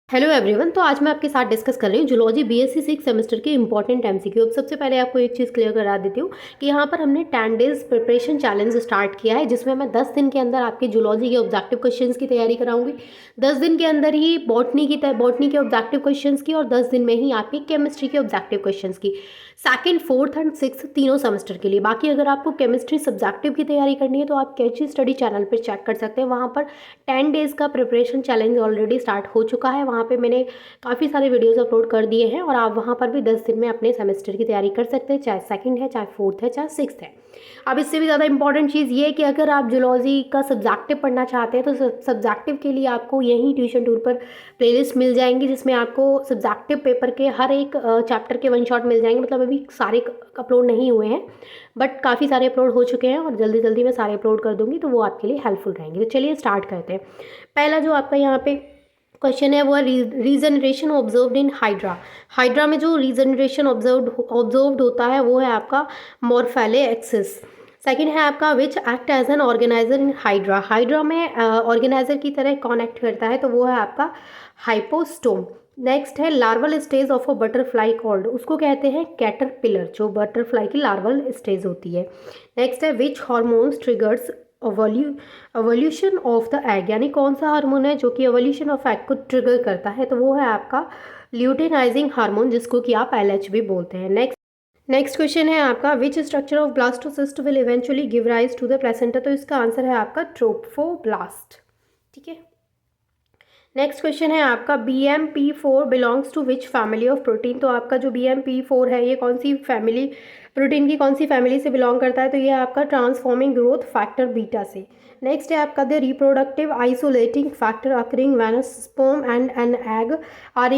Hello everyone. तो आज मैं आपके साथ डिस्कस कर रही हूँ जूलॉजी बीएससी 6 सेमेस्टर के इंपॉर्टेंट एमसीक्यू। अब सबसे पहले आपको एक चीज़ क्लियर करा देती हूँ कि यहाँ पर हमने 10 डेज प्रिपरेशन चैलेंज स्टार्ट किया है, जिसमें मैं 10 दिन के अंदर आपके जूलॉजी के ऑब्जेक्टिव क्वेश्चंस की तैयारी कराऊंगी। 10 दिन के अंदर ही बॉटनी के ऑब्जेक्टिव क्वेश्चंस की, और 10 दिन में ही आपकी केमिस्ट्री के ऑब्जेक्टिव क्वेश्चंस की, सेकंड, फोर्थ एंड सिक्स तीनों सेमेस्टर के लिए। बाकी अगर आपको केमिस्ट्री सब्जेक्टिव की तैयारी करनी है तो आप कैची स्टडी चैनल पर चेक कर सकते हैं। वहाँ पर 10 डेज़ का प्रिपरेशन चैलेंज ऑलरेडी स्टार्ट हो चुका है। वहाँ पे मैंने काफ़ी सारे वीडियोस अपलोड कर दिए हैं, और आप वहाँ पर भी 10 दिन में अपने सेमेस्टर की तैयारी कर सकते हैं, चाहे सेकंड है, चाहे फोर्थ है, चाहे सिक्स्थ है। अब इससे भी ज़्यादा इंपॉर्टेंट चीज़ ये है कि अगर आप जूलॉजी का सब्जेक्टिव पढ़ना चाहते हैं तो सब्जेक्टिव के लिए आपको यहीं ट्यूशन टूर पर प्लेलिस्ट मिल जाएंगी, जिसमें आपको सब्जेक्टिव पेपर के हर एक चैप्टर के वन शॉट मिल जाएंगे। मतलब अभी सारे अपलोड नहीं हुए हैं, बट काफ़ी सारे अपलोड हो चुके हैं, और जल्दी जल्दी मैं सारे अपलोड कर दूंगी, तो वो आपके लिए हेल्पफुल रहेंगे। तो चलिए स्टार्ट करते हैं। पहला जो आपका यहाँ पे क्वेश्चन है वो है regeneration observed in hydra. Hydra में जो रीजनरेशन ऑब्जर्व्ड होता है वो है आपका मोरफेले एक्सिस। सेकंड है आपका which act as an organiser in hydra. Hydra में ऑर्गेनाइजर की तरह कॉनेक्ट करता है, तो वो है आपका हाइपोस्टोम। नेक्स्ट है larval stage of a butterfly called, उसको कहते हैं कैटरपिलर, जो बटरफ्लाई की लार्वल स्टेज होती है। नेक्स्ट है which hormones triggers evolution of the egg, यानी कौन सा हार्मोन है जो कि एवोल्यूशन ऑफ एग को ट्रिगर करता है, तो वो है आपका ल्यूटेनाइजिंग हार्मोन, जिसको कि आप एलएच भी बोलते हैं। नेक्स्ट क्वेश्चन है आपका which structure of blastocyst will eventually give rise to the placenta, तो इसका आंसर है आपका ट्रोफोब्लास्ट। ठीक है। नेक्स्ट क्वेश्चन है आपका BMP4 belongs to which family of protein, तो आपका जो BMP4 है ये कौन सी फैमिली, प्रोटीन की कौन सी फैमिली से बिलोंग करता है, तो ये आपका ट्रांसफॉर्मिंग ग्रोथ फैक्टर बीटा से। नेक्स्ट है आपका the reproductive isolating factor occurring when sperm and an egg are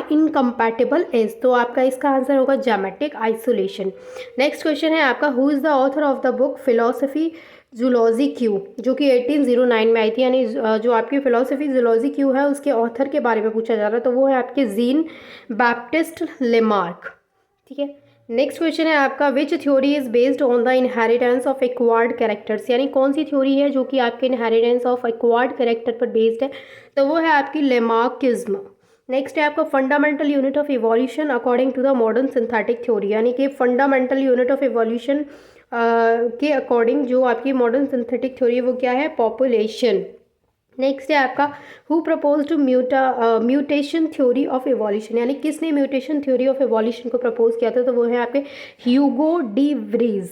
incompatible is, तो आपका इसका आंसर होगा जेमेटिक आइसोलेशन। नेक्स्ट क्वेश्चन है आपका who is the author of the book philosophy zoology Q, जो कि 1809 में आई थी, यानी जो आपकी फिलोसफी जूलॉजी क्यू है उसके ऑथर के बारे में पूछा जा रहा है, तो वो है आपके जीन बैप्टिस्ट लेमार्क। ठीक है। नेक्स्ट क्वेश्चन है आपका which theory is based on the inheritance of acquired characters, यानी कौन सी थ्योरी है जो कि आपके इनहेरिटेंस ऑफ एक्वायर्ड कैरेक्टर पर बेस्ड है, तो वो है आपकी लेमार्किज्म। नेक्स्ट है आपका fundamental unit of evolution according to the modern synthetic theory, यानी कि फंडामेंटल यूनिट ऑफ इवोल्यूशन के अकॉर्डिंग जो आपकी मॉडर्न सिंथेटिक थ्योरी है वो क्या है, पॉपुलेशन। नेक्स्ट है आपका who propose to mutation theory of evolution, यानी किसने म्यूटेशन थ्योरी ऑफ इवोल्यूशन को प्रपोज किया था, तो वो है आपके ह्यूगो डी व्रीज।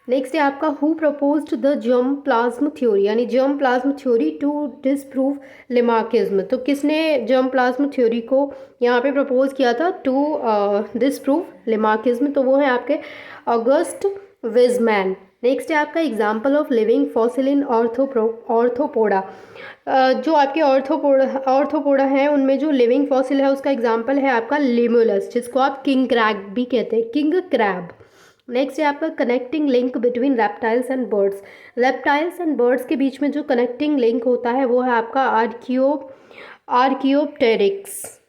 नेक्स्ट है आपका who proposed the germ plasm theory, यानी germ plasm theory to disprove Lamarckism, तो किसने जर्म प्लाज्म थ्योरी को यहाँ पे प्रपोज किया था टू डिसप्रूव लेमार्किज्म, तो वो है आपके ऑगस्ट विजमैन। नेक्स्ट है आपका example of living fossil in arthropoda. जो आपके ऑर्थोपोडा हैं उनमें जो लिविंग फॉसिल है उसका एग्जाम्पल है आपका लिमुलस, जिसको आप किंग क्रैब भी कहते हैं, किंग क्रैब। नेक्स्ट है आपका connecting link between reptiles and birds. Reptiles and birds के बीच में जो कनेक्टिंग लिंक होता है वो है आपका आर्कियोप्टेरिक्स।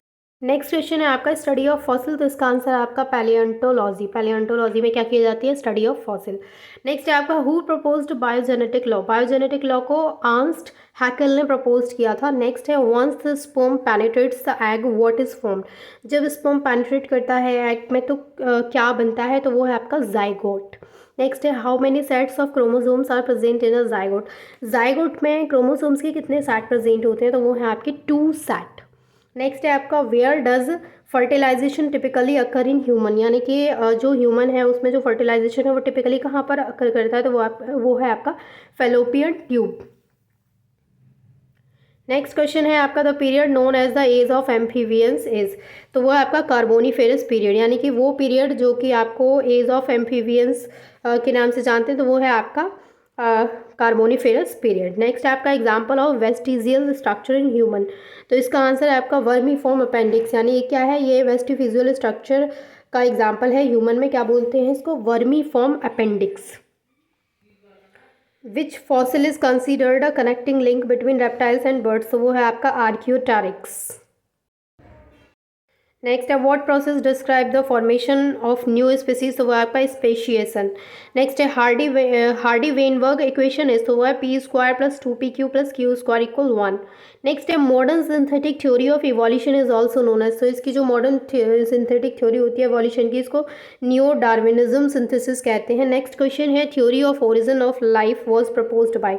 नेक्स्ट क्वेश्चन है आपका स्टडी ऑफ फॉसिल, तो इसका आंसर है आपका पैलियोंटोलॉजी। पैलियोंटोलॉजी में क्या की जाती है, स्टडी ऑफ फॉसिल। नेक्स्ट है आपका who proposed biogenetic law. Biogenetic law को अर्नस्ट हैकेल ने प्रपोज किया था। नेक्स्ट है once the sperm penetrates the egg what is formed, जब स्पर्म पेनिट्रेट करता है एग में तो क्या बनता है, तो वो है आपका जाइगोट। नेक्स्ट है how many sets of chromosomes are present in a zygote. Zygote में क्रोमोसोम्स के कितने सेट प्रेजेंट होते हैं, तो वो है आपके 2 सेट। नेक्स्ट है आपका where does fertilisation typically occur in human, यानी कि जो ह्यूमन है उसमें जो फर्टिलाइजेशन है वो टिपिकली कहाँ पर अकर करता है, तो वो है आपका फेलोपियन ट्यूब। नेक्स्ट क्वेश्चन है आपका the period known as the age of amphibians is, तो वो है आपका कार्बोनिफेरस पीरियड, यानी कि वो पीरियड जो कि आपको एज ऑफ एम्फीवियंस के नाम से जानते हैं, तो वो है आपका कार्बोनिफेरस पीरियड। नेक्स्ट आपका example of vestigial structure in human, तो इसका आंसर है आपका वर्मीफॉर्म अपेंडिक्स, यानी ये क्या है, ये वेस्टिफिजियल स्ट्रक्चर का एग्जाम्पल है। ह्यूमन में क्या बोलते हैं इसको, vermiform appendix. Which fossil is considered a connecting link between reptiles and birds, तो वो है आपका आर्कियोटारिक्स। नेक्स्ट है what process describe the formation of new species, तो वो आपका स्पेशिएशन। नेक्स्ट है हार्डी वेनबर्ग इक्वेशन इज, तो वो है P square plus 2pq plus Q square equal 1। Next है modern synthetic theory of evolution is also known as, तो इसकी जो मॉडर्न सिंथेटिक थ्योरी होती है इवोल्यूशन की, इसको न्यू डार्विनिज्म सिंथेसिस कहते हैं। नेक्स्ट क्वेश्चन है theory of origin of life was proposed by,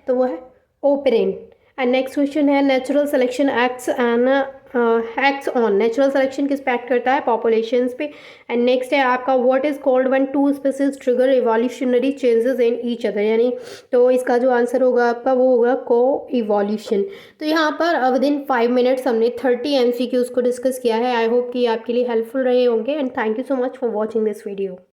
तो वो है ओपेरेन। एंड नेक्स्ट क्वेश्चन है natural selection acts on, natural selection किस पे एक्ट करता है, पॉपुलेशंस पे। एंड नेक्स्ट है आपका what is called when two species trigger evolutionary changes in each other, यानी तो इसका जो आंसर होगा आपका वो होगा को इवोल्यूशन। तो यहाँ पर विद इन 5 मिनट्स हमने 30 MCQs को डिस्कस किया है। आई होप कि आपके लिए हेल्पफुल रहे होंगे and thank you so much for watching this video.